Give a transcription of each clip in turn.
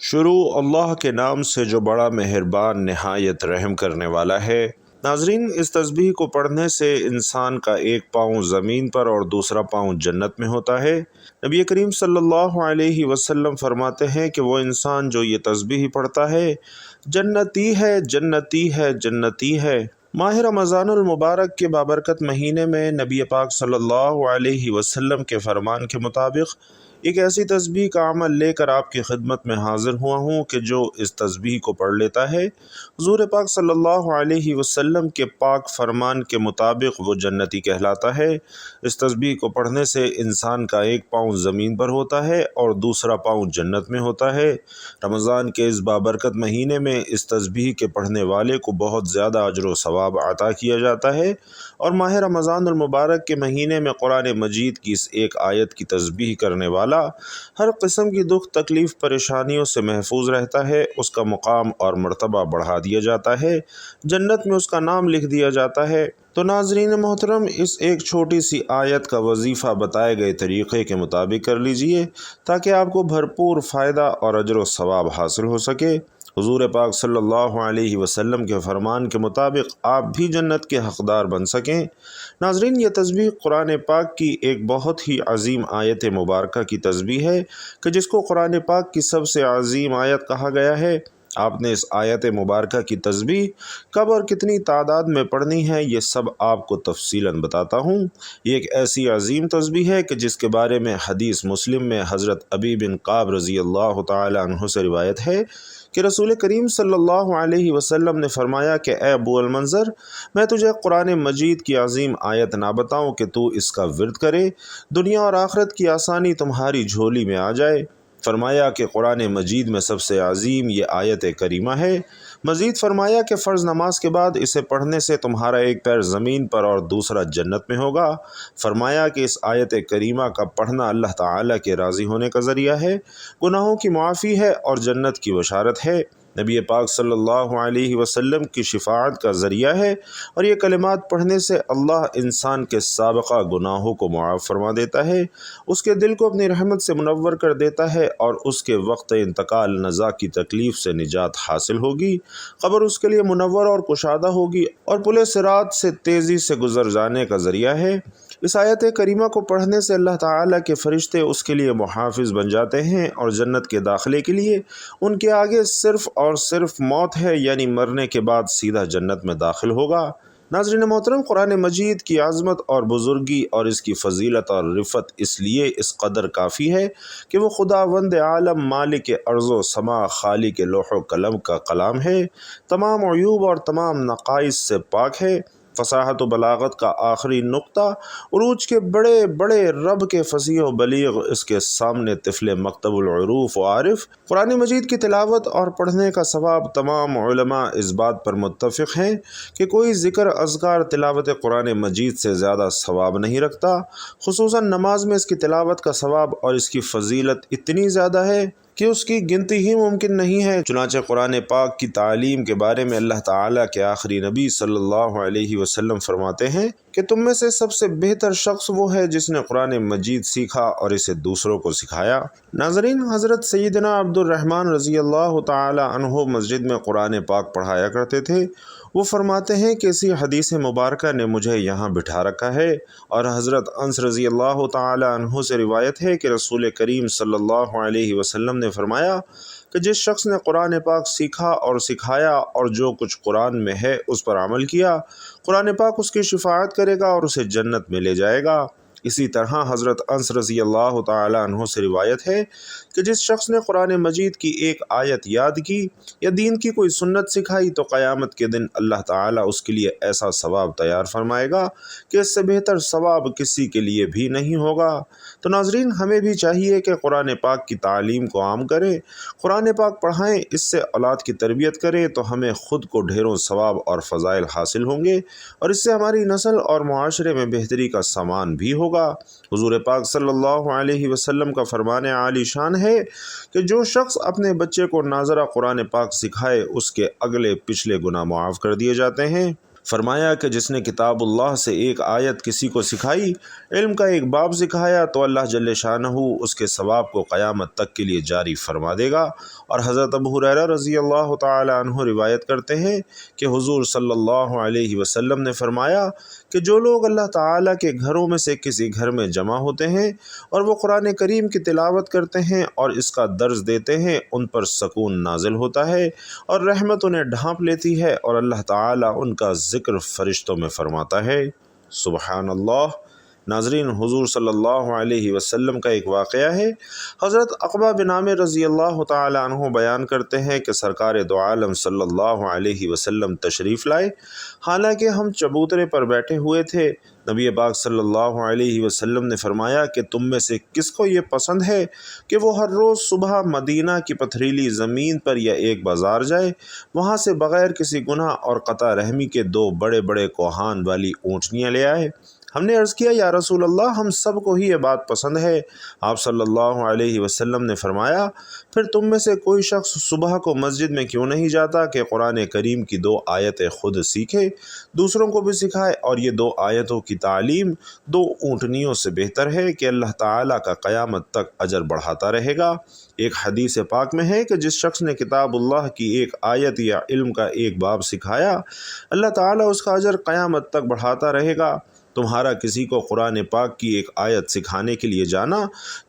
شروع اللہ کے نام سے جو بڑا مہربان نہایت رحم کرنے والا ہے۔ ناظرین، اس تسبیح کو پڑھنے سے انسان کا ایک پاؤں زمین پر اور دوسرا پاؤں جنت میں ہوتا ہے۔ نبی کریم صلی اللہ علیہ وسلم فرماتے ہیں کہ وہ انسان جو یہ تسبیح پڑھتا ہے جنتی ہے، جنتی ہے، جنتی ہے۔ ماہ رمضان المبارک کے بابرکت مہینے میں نبی پاک صلی اللہ علیہ وسلم کے فرمان کے مطابق ایک ایسی تسبیح کا عمل لے کر آپ کی خدمت میں حاضر ہوا ہوں کہ جو اس تسبیح کو پڑھ لیتا ہے حضور پاک صلی اللہ علیہ وسلم کے پاک فرمان کے مطابق وہ جنتی کہلاتا ہے۔ اس تسبیح کو پڑھنے سے انسان کا ایک پاؤں زمین پر ہوتا ہے اور دوسرا پاؤں جنت میں ہوتا ہے۔ رمضان کے اس بابرکت مہینے میں اس تسبیح کے پڑھنے والے کو بہت زیادہ اجر و ثواب عطا کیا جاتا ہے، اور ماہ رمضان المبارک کے مہینے میں قرآن مجید کی اس ایک آیت کی تسبیح کرنے والا ہر قسم کی دکھ تکلیف پریشانیوں سے محفوظ رہتا ہے، اس کا مقام اور مرتبہ بڑھا دیا جاتا ہے، جنت میں اس کا نام لکھ دیا جاتا ہے۔ تو ناظرین محترم، اس ایک چھوٹی سی آیت کا وظیفہ بتائے گئے طریقے کے مطابق کر لیجئے تاکہ آپ کو بھرپور فائدہ اور اجر و ثواب حاصل ہو سکے۔ حضور پاک صلی اللہ علیہ وسلم کے فرمان کے مطابق آپ بھی جنت کے حقدار بن سکیں۔ ناظرین، یہ تسبیح قرآن پاک کی ایک بہت ہی عظیم آیت مبارکہ کی تسبیح ہے کہ جس کو قرآن پاک کی سب سے عظیم آیت کہا گیا ہے۔ آپ نے اس آیت مبارکہ کی تسبیح کب اور کتنی تعداد میں پڑھنی ہے، یہ سب آپ کو تفصیلاً بتاتا ہوں۔ یہ ایک ایسی عظیم تسبیح ہے کہ جس کے بارے میں حدیث مسلم میں حضرت ابی بن قعب رضی اللہ تعالی عنہ سے روایت ہے کہ رسول کریم صلی اللہ علیہ وسلم نے فرمایا کہ اے ابو المنذر، میں تجھے قرآن مجید کی عظیم آیت نہ بتاؤں کہ تو اس کا ورد کرے، دنیا اور آخرت کی آسانی تمہاری جھولی میں آ جائے۔ فرمایا کہ قرآن مجید میں سب سے عظیم یہ آیت کریمہ ہے۔ مزید فرمایا کہ فرض نماز کے بعد اسے پڑھنے سے تمہارا ایک پیر زمین پر اور دوسرا جنت میں ہوگا۔ فرمایا کہ اس آیت کریمہ کا پڑھنا اللہ تعالیٰ کے راضی ہونے کا ذریعہ ہے، گناہوں کی معافی ہے اور جنت کی بشارت ہے، نبی پاک صلی اللہ علیہ وسلم کی شفاعت کا ذریعہ ہے، اور یہ کلمات پڑھنے سے اللہ انسان کے سابقہ گناہوں کو معاف فرما دیتا ہے، اس کے دل کو اپنی رحمت سے منور کر دیتا ہے، اور اس کے وقت انتقال نزا کی تکلیف سے نجات حاصل ہوگی، قبر اس کے لیے منور اور کشادہ ہوگی، اور پل صراط سے تیزی سے گزر جانے کا ذریعہ ہے۔ اس آیت کریمہ کو پڑھنے سے اللہ تعالیٰ کے فرشتے اس کے لیے محافظ بن جاتے ہیں، اور جنت کے داخلے کے لیے ان کے آگے صرف اور صرف موت ہے، یعنی مرنے کے بعد سیدھا جنت میں داخل ہوگا۔ ناظرین محترم، قرآن مجید کی عظمت اور بزرگی اور اس کی فضیلت اور رفعت اس لیے اس قدر کافی ہے کہ وہ خداوند عالم، مالک ارض و سما، خالق لوح و قلم کا کلام ہے، تمام عیوب اور تمام نقائص سے پاک ہے، فصاحت و بلاغت کا آخری نقطہ، عروج کے بڑے بڑے رب کے فصیح و بلیغ اس کے سامنے طفل مکتب العروف و عارف۔ قرآن مجید کی تلاوت اور پڑھنے کا ثواب تمام علماء اس بات پر متفق ہیں کہ کوئی ذکر اذکار تلاوت قرآن مجید سے زیادہ ثواب نہیں رکھتا، خصوصاً نماز میں اس کی تلاوت کا ثواب اور اس کی فضیلت اتنی زیادہ ہے کہ اس کی گنتی ہی ممکن نہیں ہے۔ چنانچہ قرآن پاک کی تعلیم کے بارے میں اللہ تعالیٰ کے آخری نبی صلی اللہ علیہ وسلم فرماتے ہیں کہ تم میں سے سب سے بہتر شخص وہ ہے جس نے قرآن مجید سیکھا اور اسے دوسروں کو سکھایا۔ ناظرین، حضرت سیدنا عبد الرحمن رضی اللہ تعالی عنہ مسجد میں قرآن پاک پڑھایا کرتے تھے۔ وہ فرماتے ہیں کہ اسی حدیث مبارکہ نے مجھے یہاں بٹھا رکھا ہے، اور حضرت انس رضی اللہ تعالی عنہ سے روایت ہے کہ رسول کریم صلی اللہ علیہ وسلم نے فرمایا کہ جس شخص نے قرآن پاک سیکھا اور سکھایا اور جو کچھ قرآن میں ہے اس پر عمل کیا، قرآن پاک اس کی شفاعت کرے گا اور اسے جنت میں لے جائے گا۔ اسی طرح حضرت انس رضی اللہ تعالی عنہ سے روایت ہے کہ جس شخص نے قرآن مجید کی ایک آیت یاد کی یا دین کی کوئی سنت سکھائی تو قیامت کے دن اللہ تعالیٰ اس کے لیے ایسا ثواب تیار فرمائے گا کہ اس سے بہتر ثواب کسی کے لیے بھی نہیں ہوگا۔ تو ناظرین، ہمیں بھی چاہیے کہ قرآن پاک کی تعلیم کو عام کریں، قرآن پاک پڑھائیں، اس سے اولاد کی تربیت کریں تو ہمیں خود کو ڈھیروں ثواب اور فضائل حاصل ہوں گے، اور اس سے ہماری نسل اور معاشرے میں بہتری کا سامان بھی ہوگا۔ حضور پاک صلی اللہ علیہ وسلم کا فرمان عالی شان ہے کہ جو شخص اپنے بچے کو ناظرہ قرآن پاک سکھائے اس کے اگلے پچھلے گناہ معاف کر دیے جاتے ہیں۔ فرمایا کہ جس نے کتاب اللہ سے ایک آیت کسی کو سکھائی، علم کا ایک باب سکھایا، تو اللہ جل شانہ اس کے ثواب کو قیامت تک کے لیے جاری فرما دے گا۔ اور حضرت ابو ہریرہ رضی اللہ تعالی عنہ روایت کرتے ہیں کہ حضور صلی اللہ علیہ وسلم نے فرمایا کہ جو لوگ اللہ تعالیٰ کے گھروں میں سے کسی گھر میں جمع ہوتے ہیں اور وہ قرآن کریم کی تلاوت کرتے ہیں اور اس کا درس دیتے ہیں، ان پر سکون نازل ہوتا ہے اور رحمت انہیں ڈھانپ لیتی ہے، اور اللہ تعالیٰ ان کا ذکر فرشتوں میں فرماتا ہے۔ سبحان اللہ۔ ناظرین، حضور صلی اللہ علیہ وسلم کا ایک واقعہ ہے۔ حضرت عقبہ بن عامر رضی اللہ تعالی عنہ بیان کرتے ہیں کہ سرکار دو عالم صلی اللہ علیہ وسلم تشریف لائے، حالانکہ ہم چبوترے پر بیٹھے ہوئے تھے۔ نبی پاک صلی اللہ علیہ وسلم نے فرمایا کہ تم میں سے کس کو یہ پسند ہے کہ وہ ہر روز صبح مدینہ کی پتھریلی زمین پر یا ایک بازار جائے، وہاں سے بغیر کسی گناہ اور قطع رحمی کے 2 بڑے بڑے کوہان والی اونٹنیاں لے آئے؟ ہم نے عرض کیا، یا رسول اللہ، ہم سب کو ہی یہ بات پسند ہے۔ آپ صلی اللہ علیہ وسلم نے فرمایا، پھر تم میں سے کوئی شخص صبح کو مسجد میں کیوں نہیں جاتا کہ قرآن کریم کی 2 آیتیں خود سیکھے، دوسروں کو بھی سکھائے، اور یہ 2 آیتوں کی تعلیم 2 اونٹنیوں سے بہتر ہے کہ اللہ تعالیٰ کا قیامت تک اجر بڑھاتا رہے گا۔ ایک حدیث پاک میں ہے کہ جس شخص نے کتاب اللہ کی ایک آیت یا علم کا ایک باب سکھایا، اللہ تعالیٰ اس کا اجر قیامت تک بڑھاتا رہے گا۔ تمہارا کسی کو قرآن پاک کی ایک آیت سکھانے کے لیے جانا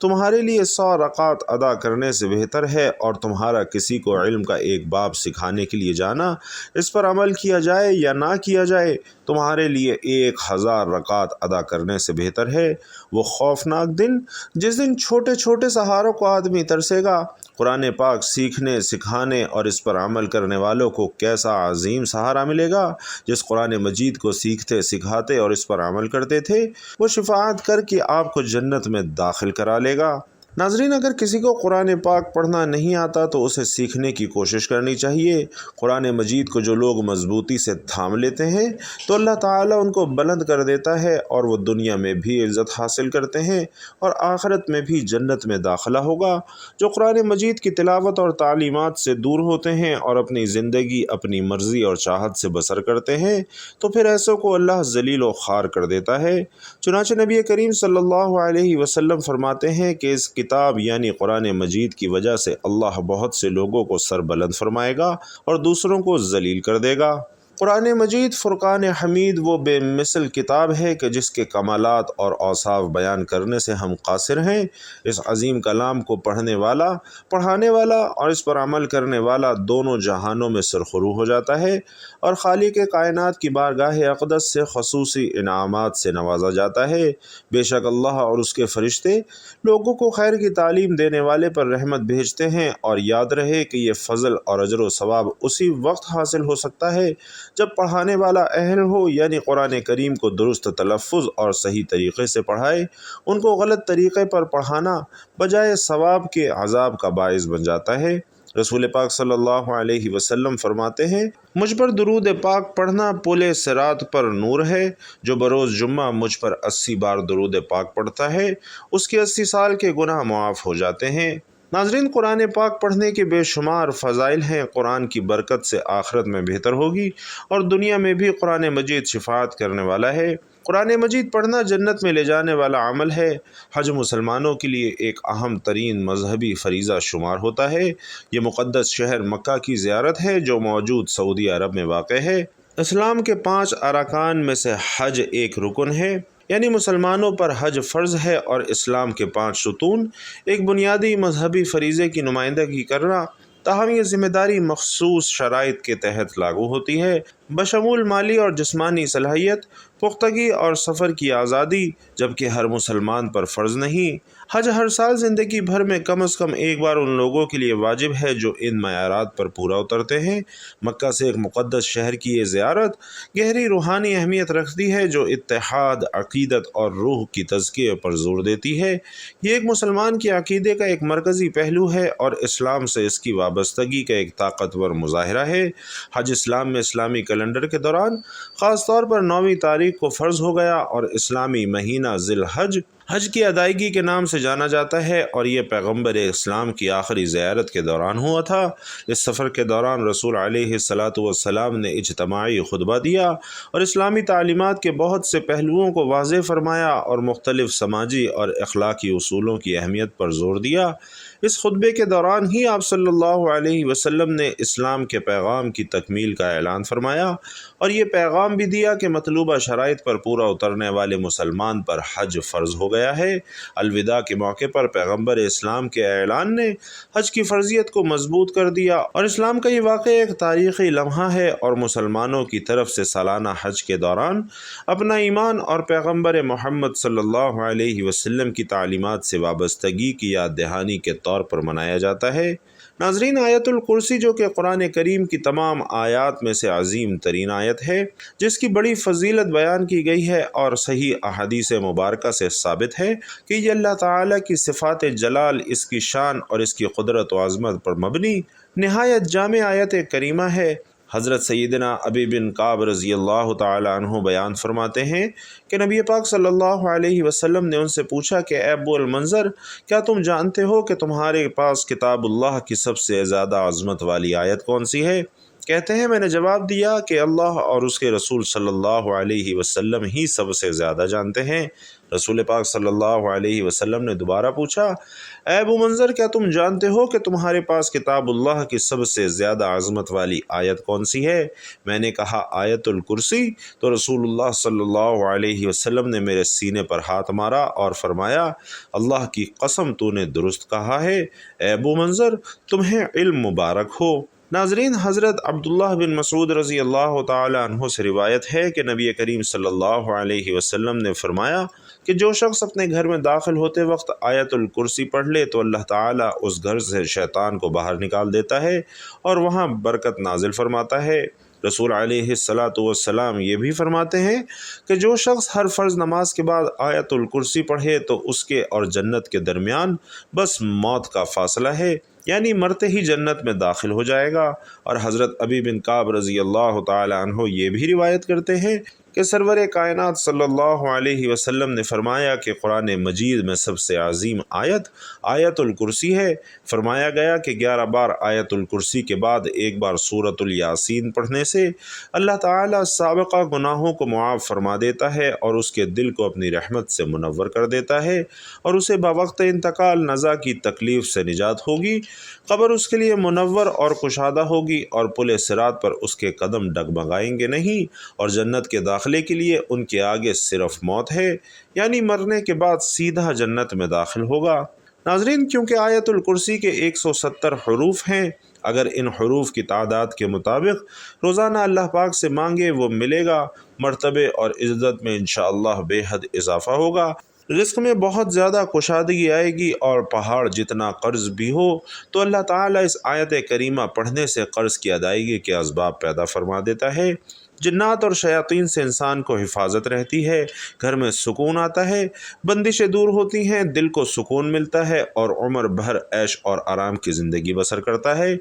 تمہارے لیے 100 رکعت ادا کرنے سے بہتر ہے، اور تمہارا کسی کو علم کا ایک باب سکھانے کے لیے جانا، اس پر عمل کیا جائے یا نہ کیا جائے، تمہارے لیے 1000 رکعت ادا کرنے سے بہتر ہے۔ وہ خوفناک دن جس دن چھوٹے چھوٹے سہاروں کو آدمی ترسے گا، قرآن پاک سیکھنے، سکھانے اور اس پر عمل کرنے والوں کو کیسا عظیم سہارا ملے گا۔ جس قرآن مجید کو سیکھتے، سکھاتے اور اس پر عمل کرتے تھے، وہ شفاعت کر کے آپ کو جنت میں داخل کرا لے گا۔ ناظرین، اگر کسی کو قرآن پاک پڑھنا نہیں آتا تو اسے سیکھنے کی کوشش کرنی چاہیے۔ قرآن مجید کو جو لوگ مضبوطی سے تھام لیتے ہیں تو اللہ تعالیٰ ان کو بلند کر دیتا ہے، اور وہ دنیا میں بھی عزت حاصل کرتے ہیں اور آخرت میں بھی جنت میں داخلہ ہوگا۔ جو قرآن مجید کی تلاوت اور تعلیمات سے دور ہوتے ہیں اور اپنی زندگی اپنی مرضی اور چاہت سے بسر کرتے ہیں، تو پھر ایسوں کو اللہ ذلیل و خوار کر دیتا ہے۔ چنانچہ نبی کریم صلی اللہ علیہ وسلم فرماتے ہیں کہ اس کتاب یعنی قرآن مجید کی وجہ سے اللہ بہت سے لوگوں کو سر بلند فرمائے گا اور دوسروں کو ذلیل کر دے گا۔ قرآن مجید فرقان حمید وہ بے مثل کتاب ہے کہ جس کے کمالات اور اوصاف بیان کرنے سے ہم قاصر ہیں۔ اس عظیم کلام کو پڑھنے والا، پڑھانے والا اور اس پر عمل کرنے والا دونوں جہانوں میں سرخرو ہو جاتا ہے، اور خالق کائنات کی بارگاہ اقدس سے خصوصی انعامات سے نوازا جاتا ہے۔ بے شک اللہ اور اس کے فرشتے لوگوں کو خیر کی تعلیم دینے والے پر رحمت بھیجتے ہیں، اور یاد رہے کہ یہ فضل اور اجر و ثواب اسی وقت حاصل ہو سکتا ہے جب پڑھانے والا اہل ہو، یعنی قرآن کریم کو درست تلفظ اور صحیح طریقے سے پڑھائے۔ ان کو غلط طریقے پر پڑھانا بجائے ثواب کے عذاب کا باعث بن جاتا ہے۔ رسول پاک صلی اللہ علیہ وسلم فرماتے ہیں، مجھ پر درود پاک پڑھنا پل صراط پر نور ہے۔ جو بروز جمعہ مجھ پر 80 بار درود پاک پڑھتا ہے، اس کے 80 سال کے گناہ معاف ہو جاتے ہیں۔ ناظرین، قرآن پاک پڑھنے کے بے شمار فضائل ہیں۔ قرآن کی برکت سے آخرت میں بہتر ہوگی اور دنیا میں بھی قرآن مجید شفاعت کرنے والا ہے۔ قرآن مجید پڑھنا جنت میں لے جانے والا عمل ہے۔ حج مسلمانوں کے لیے ایک اہم ترین مذہبی فریضہ شمار ہوتا ہے۔ یہ مقدس شہر مکہ کی زیارت ہے جو موجود سعودی عرب میں واقع ہے۔ اسلام کے 5 ارکان میں سے حج ایک رکن ہے، یعنی مسلمانوں پر حج فرض ہے، اور اسلام کے 5 ستون ایک بنیادی مذہبی فریضے کی نمائندگی کرنا۔ تاہم یہ ذمہ داری مخصوص شرائط کے تحت لاگو ہوتی ہے، بشمول مالی اور جسمانی صلاحیت، پختگی اور سفر کی آزادی، جبکہ ہر مسلمان پر فرض نہیں۔ حج ہر سال زندگی بھر میں کم از کم ایک بار ان لوگوں کے لیے واجب ہے جو ان معیارات پر پورا اترتے ہیں۔ مکہ سے ایک مقدس شہر کی یہ زیارت گہری روحانی اہمیت رکھتی ہے جو اتحاد، عقیدت اور روح کی تزکیے پر زور دیتی ہے۔ یہ ایک مسلمان کے عقیدے کا ایک مرکزی پہلو ہے اور اسلام سے اس کی وابستگی کا ایک طاقتور مظاہرہ ہے۔ حج اسلام میں اسلامی کیلنڈر کے دوران خاص طور پر 9ویں تاریخ کو فرض ہو گیا، اور اسلامی مہینہ ذی الحج حج کی ادائیگی کے نام سے جانا جاتا ہے اور یہ پیغمبر اسلام کی آخری زیارت کے دوران ہوا تھا۔ اس سفر کے دوران رسول علیہ الصلاۃ والسلام نے اجتماعی خطبہ دیا اور اسلامی تعلیمات کے بہت سے پہلوؤں کو واضح فرمایا اور مختلف سماجی اور اخلاقی اصولوں کی اہمیت پر زور دیا۔ اس خطبے کے دوران ہی آپ صلی اللہ علیہ وسلم نے اسلام کے پیغام کی تکمیل کا اعلان فرمایا اور یہ پیغام بھی دیا کہ مطلوبہ شرائط پر پورا اترنے والے مسلمان پر حج فرض ہو گیا ہے۔ الوداع کے موقع پر پیغمبر اسلام کے اعلان نے حج کی فرضیت کو مضبوط کر دیا اور اسلام کا یہ واقعہ ایک تاریخی لمحہ ہے اور مسلمانوں کی طرف سے سالانہ حج کے دوران اپنا ایمان اور پیغمبر محمد صلی اللہ علیہ وسلم کی تعلیمات سے وابستگی کی یاد دہانی کے طور پر منایا جاتا ہے۔ ناظرین، آیت الکرسی جو کہ قرآن کریم کی تمام آیات میں سے عظیم ترین آیت ہے، جس کی بڑی فضیلت بیان کی گئی ہے اور صحیح احادیث مبارکہ سے ثابت ہے کہ یہ اللہ تعالیٰ کی صفات جلال، اس کی شان اور اس کی قدرت و عظمت پر مبنی نہایت جامع آیت کریمہ ہے۔ حضرت سیدنا ابی بن کعب رضی اللہ تعالی عنہ بیان فرماتے ہیں کہ نبی پاک صلی اللہ علیہ وسلم نے ان سے پوچھا کہ اے ابو المنظر، کیا تم جانتے ہو کہ تمہارے پاس کتاب اللہ کی سب سے زیادہ عظمت والی آیت کون سی ہے؟ کہتے ہیں میں نے جواب دیا کہ اللہ اور اس کے رسول صلی اللہ علیہ وسلم ہی سب سے زیادہ جانتے ہیں۔ رسول پاک صلی اللہ علیہ وسلم نے دوبارہ پوچھا، اے ابو منظر، کیا تم جانتے ہو کہ تمہارے پاس کتاب اللہ کی سب سے زیادہ عظمت والی آیت کون سی ہے؟ میں نے کہا آیت الکرسی۔ تو رسول اللہ صلی اللہ علیہ وسلم نے میرے سینے پر ہاتھ مارا اور فرمایا، اللہ کی قسم تو نے درست کہا ہے، اے ابو منظر، تمہیں علم مبارک ہو۔ ناظرین، حضرت عبداللہ بن مسعود رضی اللہ تعالی عنہ سے روایت ہے کہ نبی کریم صلی اللہ علیہ وسلم نے فرمایا کہ جو شخص اپنے گھر میں داخل ہوتے وقت آیت الکرسی پڑھ لے تو اللہ تعالیٰ اس گھر سے شیطان کو باہر نکال دیتا ہے اور وہاں برکت نازل فرماتا ہے۔ رسول علیہ الصلاۃ والسلام یہ بھی فرماتے ہیں کہ جو شخص ہر فرض نماز کے بعد آیت الکرسی پڑھے تو اس کے اور جنت کے درمیان بس موت کا فاصلہ ہے، یعنی مرتے ہی جنت میں داخل ہو جائے گا۔ اور حضرت ابی بن کعب رضی اللہ تعالی عنہ یہ بھی روایت کرتے ہیں کہ سرور کائنات صلی اللہ علیہ وسلم نے فرمایا کہ قرآن مجید میں سب سے عظیم آیت آیت الکرسی ہے۔ فرمایا گیا کہ 11 بار آیت الکرسی کے بعد ایک بار سورۃ الیاسین پڑھنے سے اللہ تعالیٰ سابقہ گناہوں کو معاف فرما دیتا ہے اور اس کے دل کو اپنی رحمت سے منور کر دیتا ہے اور اسے بوقت انتقال نزا کی تکلیف سے نجات ہوگی، قبر اس کے لیے منور اور کشادہ ہوگی اور پل صراط پر اس کے قدم ڈگمگائیں گے نہیں اور جنت کے داخلے کے لیے ان کے آگے صرف موت ہے، یعنی مرنے کے بعد سیدھا جنت میں داخل ہوگا۔ ناظرین، کیونکہ آیت الکرسی کے 170 حروف ہیں، اگر ان حروف کی تعداد کے مطابق روزانہ اللہ پاک سے مانگے وہ ملے گا، مرتبے اور عزت میں انشاءاللہ بے حد اضافہ ہوگا، رزق میں بہت زیادہ کشادگی آئے گی اور پہاڑ جتنا قرض بھی ہو تو اللہ تعالیٰ اس آیت کریمہ پڑھنے سے قرض کی ادائیگی کے اسباب پیدا فرما دیتا ہے۔ جنات اور شیاطین سے انسان کو حفاظت رہتی ہے، گھر میں سکون آتا ہے، بندشیں دور ہوتی ہیں، دل کو سکون ملتا ہے اور عمر بھر عیش اور آرام کی زندگی بسر کرتا ہے۔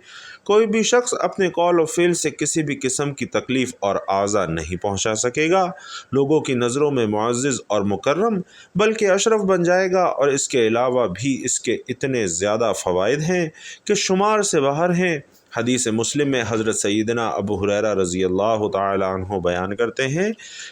کوئی بھی شخص اپنے قول و فعل سے کسی بھی قسم کی تکلیف اور آزا نہیں پہنچا سکے گا، لوگوں کی نظروں میں معزز اور مکرم بلکہ اشرف بن جائے گا، اور اس کے علاوہ بھی اس کے اتنے زیادہ فوائد ہیں کہ شمار سے باہر ہیں۔ حدیث مسلم میں حضرت سیدنا ابو ہریرہ رضی اللہ تعالی عنہ بیان کرتے ہیں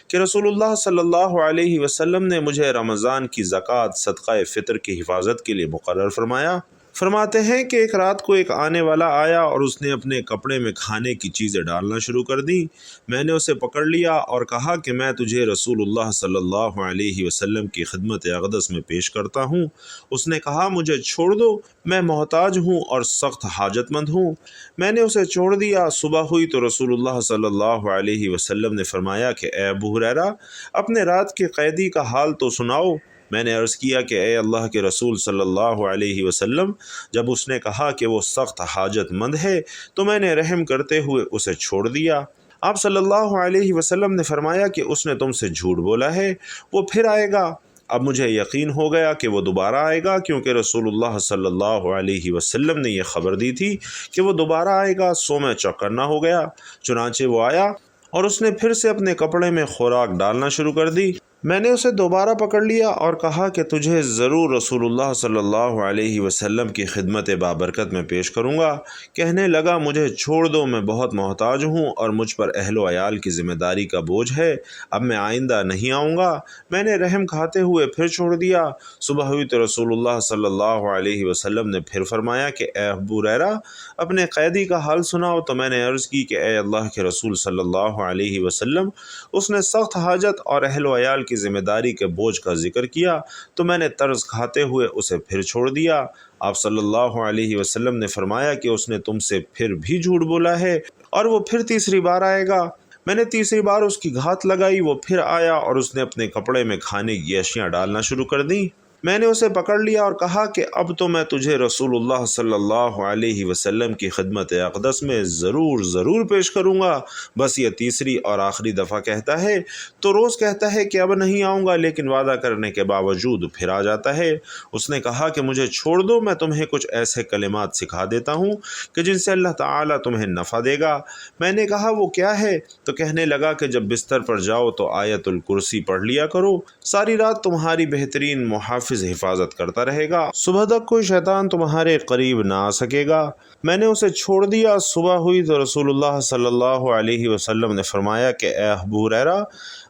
کہ رسول اللہ صلی اللہ علیہ وسلم نے مجھے رمضان کی زکوٰۃ صدقہ فطر کی حفاظت کے لیے مقرر فرمایا۔ فرماتے ہیں کہ ایک رات کو ایک آنے والا آیا اور اس نے اپنے کپڑے میں کھانے کی چیزیں ڈالنا شروع کر دی۔ میں نے اسے پکڑ لیا اور کہا کہ میں تجھے رسول اللہ صلی اللہ علیہ وسلم کی خدمت اقدس میں پیش کرتا ہوں۔ اس نے کہا مجھے چھوڑ دو، میں محتاج ہوں اور سخت حاجت مند ہوں۔ میں نے اسے چھوڑ دیا۔ صبح ہوئی تو رسول اللہ صلی اللہ علیہ وسلم نے فرمایا کہ اے ابو ہریرہ، اپنے رات کے قیدی کا حال تو سناؤ۔ میں نے عرض کیا کہ اے اللہ کے رسول صلی اللہ علیہ وسلم، جب اس نے کہا کہ وہ سخت حاجت مند ہے تو میں نے رحم کرتے ہوئے اسے چھوڑ دیا۔ آپ صلی اللہ علیہ وسلم نے فرمایا کہ اس نے تم سے جھوٹ بولا ہے، وہ پھر آئے گا۔ اب مجھے یقین ہو گیا کہ وہ دوبارہ آئے گا، کیونکہ رسول اللہ صلی اللہ علیہ وسلم نے یہ خبر دی تھی کہ وہ دوبارہ آئے گا، سو میں چوکنا ہو گیا۔ چنانچہ وہ آیا اور اس نے پھر سے اپنے کپڑے میں خوراک ڈالنا شروع کر دی۔ میں نے اسے دوبارہ پکڑ لیا اور کہا کہ تجھے ضرور رسول اللہ صلی اللہ علیہ وسلم کی خدمت بابرکت میں پیش کروں گا۔ کہنے لگا مجھے چھوڑ دو، میں بہت محتاج ہوں اور مجھ پر اہل و عیال کی ذمہ داری کا بوجھ ہے، اب میں آئندہ نہیں آؤں گا۔ میں نے رحم کھاتے ہوئے پھر چھوڑ دیا۔ صبح ہوئی تو رسول اللہ صلی اللہ علیہ وسلم نے پھر فرمایا کہ اے ابو ہریرہ اپنے قیدی کا حال سناؤ۔ تو میں نے عرض کی کہ اے اللہ کے رسول صلی اللہ علیہ وسلم، اس نے سخت حاجت اور اہل و عیال کی ذمہ داری کے بوجھ کا ذکر کیا تو میں نے طرز کھاتے ہوئے اسے پھر چھوڑ دیا۔ آپ صلی اللہ علیہ وسلم نے فرمایا کہ اس نے تم سے پھر بھی جھوٹ بولا ہے اور وہ پھر تیسری بار آئے گا۔ میں نے تیسری بار اس کی گھات لگائی، وہ پھر آیا اور اس نے اپنے کپڑے میں کھانے کی اشیاء ڈالنا شروع کر دیں۔ میں نے اسے پکڑ لیا اور کہا کہ اب تو میں تجھے رسول اللہ صلی اللہ علیہ وسلم کی خدمت اقدس میں ضرور پیش کروں گا۔ بس یہ تیسری اور آخری دفعہ کہتا ہے تو روز کہتا ہے کہ اب نہیں آؤں گا، لیکن وعدہ کرنے کے باوجود پھر آ جاتا ہے۔ اس نے کہا کہ مجھے چھوڑ دو، میں تمہیں کچھ ایسے کلمات سکھا دیتا ہوں کہ جن سے اللہ تعالیٰ تمہیں نفع دے گا۔ میں نے کہا وہ کیا ہے؟ تو کہنے لگا کہ جب بستر پر جاؤ تو آیت الکرسی پڑھ لیا کرو، ساری رات تمہاری بہترین محافظ حفاظت کرتا رہے گا، صبح تک کوئی شیطان تمہارے قریب نہ آ سکے گا۔ میں نے اسے چھوڑ دیا۔ صبح ہوئی تو رسول اللہ صلی اللہ علیہ وسلم نے فرمایا کہ اے ابو ہریرہ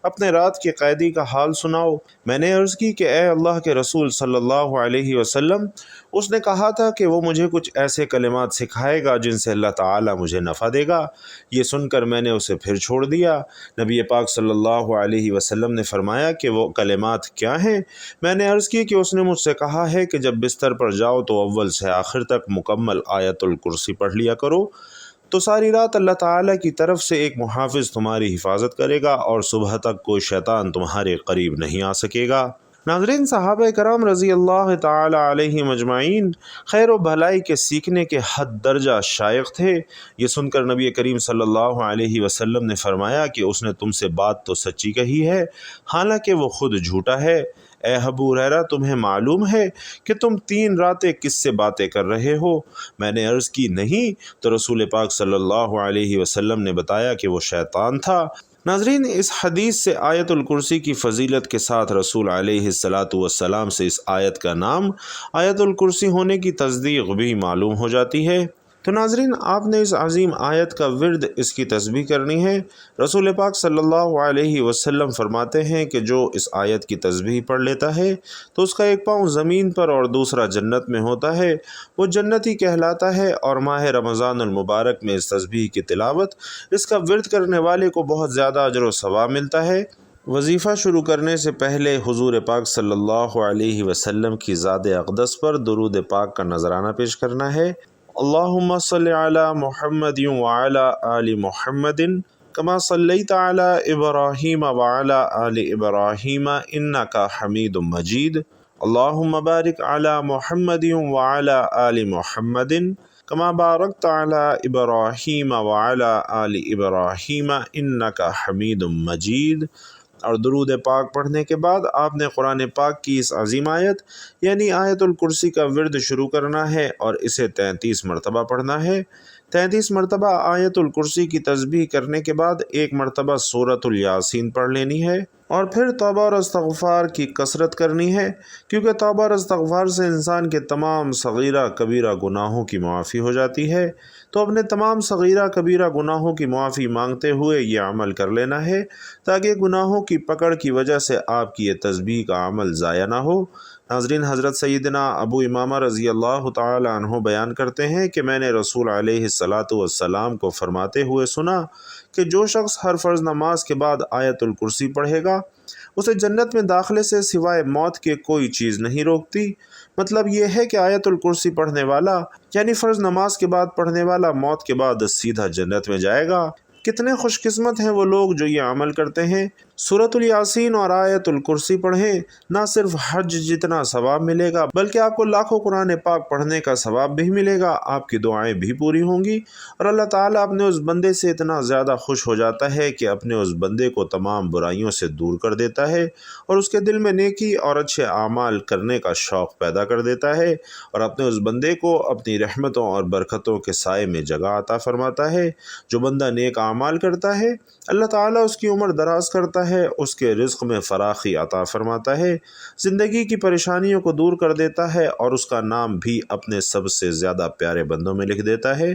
اپنے رات کے قیدی کا حال سناؤ۔ میں نے عرض کی کہ اے اللہ کے رسول صلی اللہ علیہ وسلم، اس نے کہا تھا کہ وہ مجھے کچھ ایسے کلمات سکھائے گا جن سے اللہ تعالیٰ مجھے نفع دے گا۔ یہ سن کر میں نے اسے پھر چھوڑ دیا۔ نبی پاک صلی اللہ علیہ وسلم نے فرمایا کہ وہ کلمات کیا ہیں؟ میں نے عرض کی کہ اس نے مجھ سے کہا ہے کہ جب بستر پر جاؤ تو اول سے آخر تک مکمل آیت الکرسی پڑھ لیا کرو، تو ساری رات اللہ تعالیٰ کی طرف سے ایک محافظ تمہاری حفاظت کرے گا اور صبح تک کوئی شیطان تمہارے قریب نہیں آ سکے گا۔ ناظرین، صحابہ کرام رضی اللہ تعالی علیہم اجمعین خیر و بھلائی کے سیکھنے کے حد درجہ شائق تھے۔ یہ سن کر نبی کریم صلی اللہ علیہ وسلم نے فرمایا کہ اس نے تم سے بات تو سچی کہی ہے، حالانکہ وہ خود جھوٹا ہے۔ اے ابو ہریرہ تمہیں معلوم ہے کہ تم 3 راتیں کس سے باتیں کر رہے ہو؟ میں نے عرض کی نہیں، تو رسول پاک صلی اللہ علیہ وسلم نے بتایا کہ وہ شیطان تھا۔ ناظرین، اس حدیث سے آیت الکرسی کی فضیلت کے ساتھ رسول علیہ السلام سے اس آیت کا نام آیت الکرسی ہونے کی تصدیق بھی معلوم ہو جاتی ہے۔ تو ناظرین، آپ نے اس عظیم آیت کا ورد اس کی تسبیح کرنی ہے۔ رسول پاک صلی اللہ علیہ وسلم فرماتے ہیں کہ جو اس آیت کی تسبیح پڑھ لیتا ہے تو اس کا ایک پاؤں زمین پر اور دوسرا جنت میں ہوتا ہے، وہ جنتی کہلاتا ہے۔ اور ماہ رمضان المبارک میں اس تسبیح کی تلاوت، اس کا ورد کرنے والے کو بہت زیادہ اجر و ثواب ملتا ہے۔ وظیفہ شروع کرنے سے پہلے حضور پاک صلی اللہ علیہ وسلم کی ذات اقدس پر درود پاک کا نذرانہ پیش کرنا ہے۔ اللہم صلی علی محمد وعلی آل محمد کما صلیت علی ابراہیم وعلی آل ابراہیم انک حمید مجید۔ اللہم بارک علی محمد وعلی آل محمد کما بارکت علی ابراہیم وعلی آل ابراہیم انک حمید مجید۔ اور درود پاک پڑھنے کے بعد آپ نے قرآن پاک کی اس عظیم آیت یعنی آیت الکرسی کا ورد شروع کرنا ہے اور اسے 33 مرتبہ پڑھنا ہے۔ 33 مرتبہ آیت الکرسی کی تسبیح کرنے کے بعد 1 مرتبہ سورۃ الیاسین پڑھ لینی ہے اور پھر توبہ اور استغفار کی کثرت کرنی ہے، کیونکہ توبہ اور استغفار سے انسان کے تمام صغیرہ کبیرہ گناہوں کی معافی ہو جاتی ہے۔ تو اپنے تمام صغیرہ کبیرہ گناہوں کی معافی مانگتے ہوئے یہ عمل کر لینا ہے تاکہ گناہوں کی پکڑ کی وجہ سے آپ کی یہ تسبیح کا عمل ضائع نہ ہو۔ ناظرین، حضرت سیدنا ابو امامہ رضی اللہ تعالی عنہ بیان کرتے ہیں کہ میں نے رسول علیہ السلام کو فرماتے ہوئے سنا کہ جو شخص ہر فرض نماز کے بعد آیت الکرسی پڑھے گا اسے جنت میں داخلے سے سوائے موت کے کوئی چیز نہیں روکتی۔ مطلب یہ ہے کہ آیت الکرسی پڑھنے والا یعنی فرض نماز کے بعد پڑھنے والا موت کے بعد سیدھا جنت میں جائے گا۔ کتنے خوش قسمت ہیں وہ لوگ جو یہ عمل کرتے ہیں۔ سورۃ الیاسین اور آیت الکرسی پڑھیں، نہ صرف حج جتنا ثواب ملے گا بلکہ آپ کو لاکھوں قرآن پاک پڑھنے کا ثواب بھی ملے گا، آپ کی دعائیں بھی پوری ہوں گی اور اللہ تعالیٰ اپنے اس بندے سے اتنا زیادہ خوش ہو جاتا ہے کہ اپنے اس بندے کو تمام برائیوں سے دور کر دیتا ہے اور اس کے دل میں نیکی اور اچھے اعمال کرنے کا شوق پیدا کر دیتا ہے اور اپنے اس بندے کو اپنی رحمتوں اور برکتوں کے سائے میں جگہ عطا فرماتا ہے۔ جو بندہ نیک اعمال کرتا ہے اللہ تعالیٰ اس کی عمر دراز کرتا کرتا ہے، اس کے رزق میں فراخی عطا فرماتا ہے، زندگی کی پریشانیوں کو دور کر دیتا ہے اور اس کا نام بھی اپنے سب سے زیادہ پیارے بندوں میں لکھ دیتا ہے۔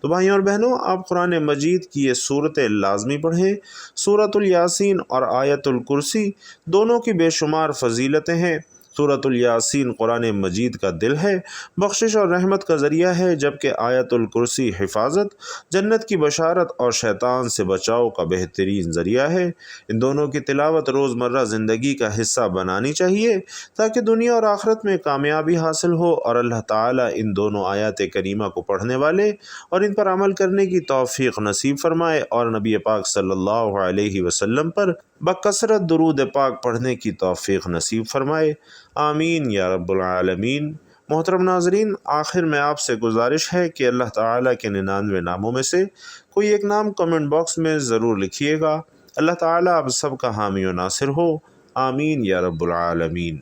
تو بھائیوں اور بہنوں، آپ قرآن مجید کی یہ صورتیں لازمی پڑھیں۔ سورۃ الیاسین اور آیت الکرسی دونوں کی بے شمار فضیلتیں ہیں۔ سورۃ الیاسین قرآن مجید کا دل ہے، بخشش اور رحمت کا ذریعہ ہے، جبکہ آیت الکرسی حفاظت، جنت کی بشارت اور شیطان سے بچاؤ کا بہترین ذریعہ ہے۔ ان دونوں کی تلاوت روزمرہ زندگی کا حصہ بنانی چاہیے تاکہ دنیا اور آخرت میں کامیابی حاصل ہو، اور اللہ تعالیٰ ان دونوں آیات کریمہ کو پڑھنے والے اور ان پر عمل کرنے کی توفیق نصیب فرمائے، اور نبی پاک صلی اللہ علیہ وسلم پر بکثرت درود پاک پڑھنے کی توفیق نصیب فرمائے، آمین یا رب العالمین۔ محترم ناظرین، آخر میں آپ سے گزارش ہے کہ اللہ تعالیٰ کے 99 ناموں میں سے کوئی ایک نام کمنٹ باکس میں ضرور لکھیے گا۔ اللہ تعالیٰ آپ سب کا حامی و ناصر ہو، آمین یا رب العالمین۔